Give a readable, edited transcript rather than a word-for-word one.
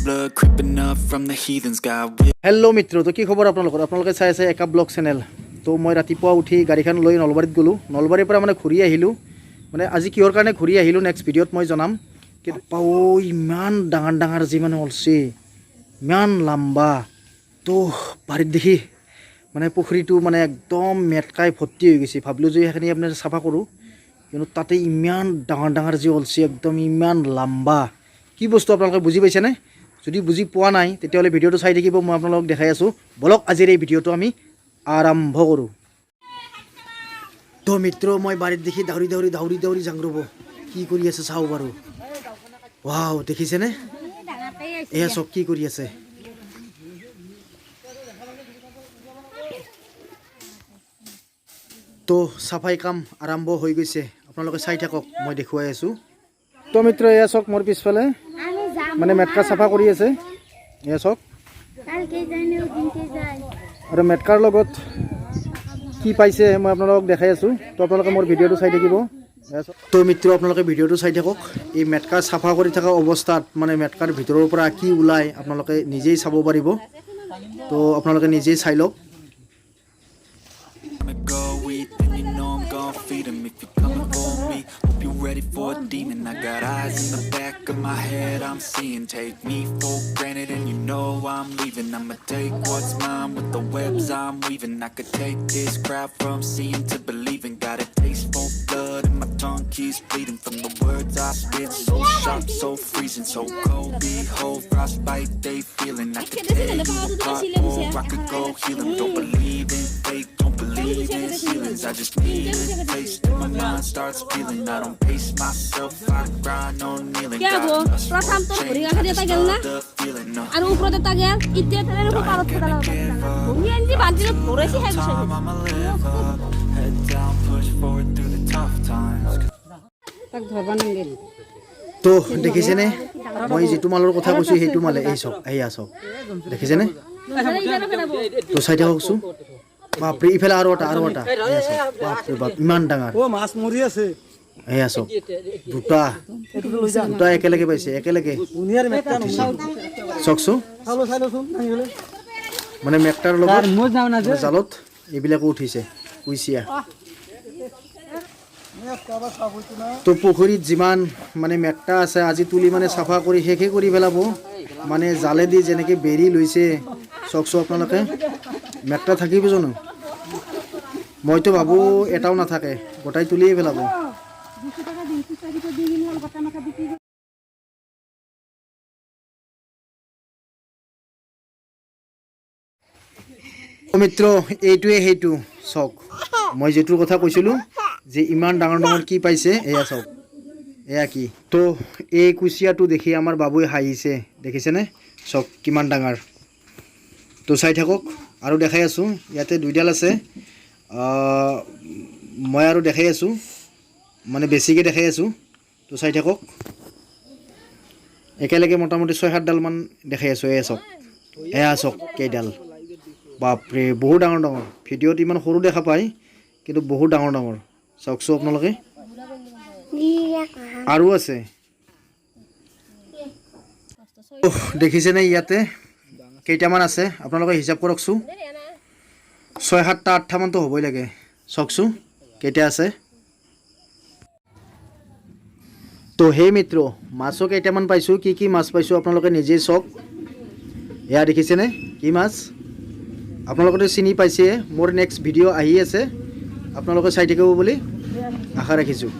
blood creeping up from the heathens got hello' মিত্ৰ তো কি খবৰ আপোনালোকে চাই আছে একাব ব্লগ চেনেল তো মই ৰাতিপুৱা উঠি গাড়ীখন লৈ নলবাৰীত গ'লোঁ নলবাৰীৰ পৰা মানে ঘূৰি আহিলোঁ মানে আজি কিহৰ কাৰণে ঘূৰি আহিলোঁ নেক্সট ভিডিঅ'ত মই জনাম কিন্তু ইমান ডাঙৰ ডাঙৰ যি মানে ওলছে ইমান লম্বা তো বাৰীত দেখি মানে পুখুৰীটো মানে একদম মেটকাই ভৰ্তি হৈ গৈছে ভাবিলোঁ যে সেইখিনি আপোনাৰ চাফা কৰোঁ কিন্তু তাতে ইমান ডাঙৰ ডাঙৰ যি ওলছে একদম ইমান লম্বা কি বস্তু আপোনালোকে বুজি পাইছেনে যদি বুজি পোৱা নাই তেতিয়াহ'লে ভিডিঅ'টো চাই থাকিব মই আপোনালোকক দেখাই আছোঁ বলক আজিৰ এই ভিডিঅ'টো আমি আৰম্ভ কৰোঁ তো মিত্ৰ মই বাৰীত দেখি দাউৰি যাং ৰ'ব কি কৰি আছে চাওঁ বাৰু ৱাও দেখিছেনে এয়া চব কি কৰি আছে তো চাফাই কাম আৰম্ভ হৈ গৈছে আপোনালোকে চাই থাকক মই দেখুৱাই আছোঁ তো মিত্ৰ এয়া চক মোৰ পিছফালে মানে মেটকা চাফা কৰি আছে এয়া চক আৰু মেটকাৰ লগত কি পাইছে মই আপোনালোকক দেখাই আছোঁ তো আপোনালোকে মোৰ ভিডিঅ'টো চাই থাকিব তো মিত্ৰ আপোনালোকে ভিডিঅ'টো চাই থাকক এই মেটকা চাফা কৰি থকা অৱস্থাত মানে মেটকাৰ ভিতৰৰ পৰা কি ওলায় আপোনালোকে নিজেই চাব পাৰিব তো আপোনালোকে নিজেই চাই লওক feed him if you're coming for me. Hope you're ready for a demon. I got eyes in the back of my head. I'm seeing. Take me for granted, and you know I'm leaving. I'ma take what's mine with the webs I'm weaving. I could take this crowd from seeing to believing. Got a taste for blood, and my tongue keeps bleeding from the words I spit. So sharp, so freezing, so cold. Behold, frostbite they feeling. I could tear you apart, or I could go heal them. Don't believe in fate, don't believe in ceilings. I just need a taste and my mind starts feeling. I don't pace myself, I grind on kneeling. प्रथम तो भरि गाखा देता गेल ना आरो ऊपर देता गेल इते थले को पारत पडला भूमि एनजी बांधी थोरेसी है तक धरबा नंगेल তো দেখিছেনে মই যেটো মালৰ কথা কৈছোঁ সেইটো মালে এই চক এই আসক দেখিছেনে তো চাইতে হকছো বাপৰে ইফালে আৰু এটা বাপৰে বাপ ইমান ডাঙৰ ও মাছ মৰি আছে এই আসক দুটা একেলগে পাইছে একেলগে দুনিয়াৰ মেটটা নহয় চকছো চাইলোচোন নাহিলে মানে মেটটাৰ লগত মই যাও না যে জালত এইবিলাক উঠিছে কুইছিয়া তো পুখুৰীত যিমান মানে মেটটা আছে আজি তুলি মানে চাফা কৰি শেষে কৰি পেলাব মানে জালেদি যেনেকৈ বেৰি লৈছে চকছো আপোনালোকে মেটটা থাকিব জানো মইতো ভাবোঁ এটাও নাথাকে গোটাই তুলিয়ে পেলাব মিত্ৰ এইটোৱে সেইটো চক মই যেটোৰ কথা কৈছিলোঁ যে ইমান ডাঙৰ ডাঙৰ কি পাইছে এয়া চাওক এয়া কি তো এই কুচিয়াটো দেখি আমাৰ বাবুই হাঁহিছে দেখিছেনে চক কিমান ডাঙৰ তো চাই থাকক আৰু দেখাই আছোঁ ইয়াতে দুইডাল আছে মই আৰু দেখাই আছোঁ মানে বেছিকৈ দেখাই আছোঁ তো চাই থাকক একেলগে মোটামুটি 6-7 ডালমান দেখাই আছোঁ এয়া চক কেইডাল বাপৰে বহুত ডাঙৰ ডাঙৰ ভিডিঅ'ত ইমান সৰু দেখা পায় কিন্তু বহুত ডাঙৰ ডাঙৰ চাওকচোন আপোনালোকে আৰু আছে দেখিছেনে ইয়াতে কেইটামান আছে আপোনালোকে হিচাপ কৰকচোন 6-7টা 8টামানতো হ'বই লাগে চাওকচোন কেইটা আছে তো সেই মিত্ৰ মাছো কেইটামান পাইছোঁ কি মাছ পাইছোঁ আপোনালোকে নিজেই চাওক এয়া দেখিছেনে কি মাছ আপোনালোকে চিনি পাইছে মোৰ নেক্সট ভিডিঅ' আহি আছে আপোনালোকে চাই থাকিব বুলি আশা ৰাখিছোঁ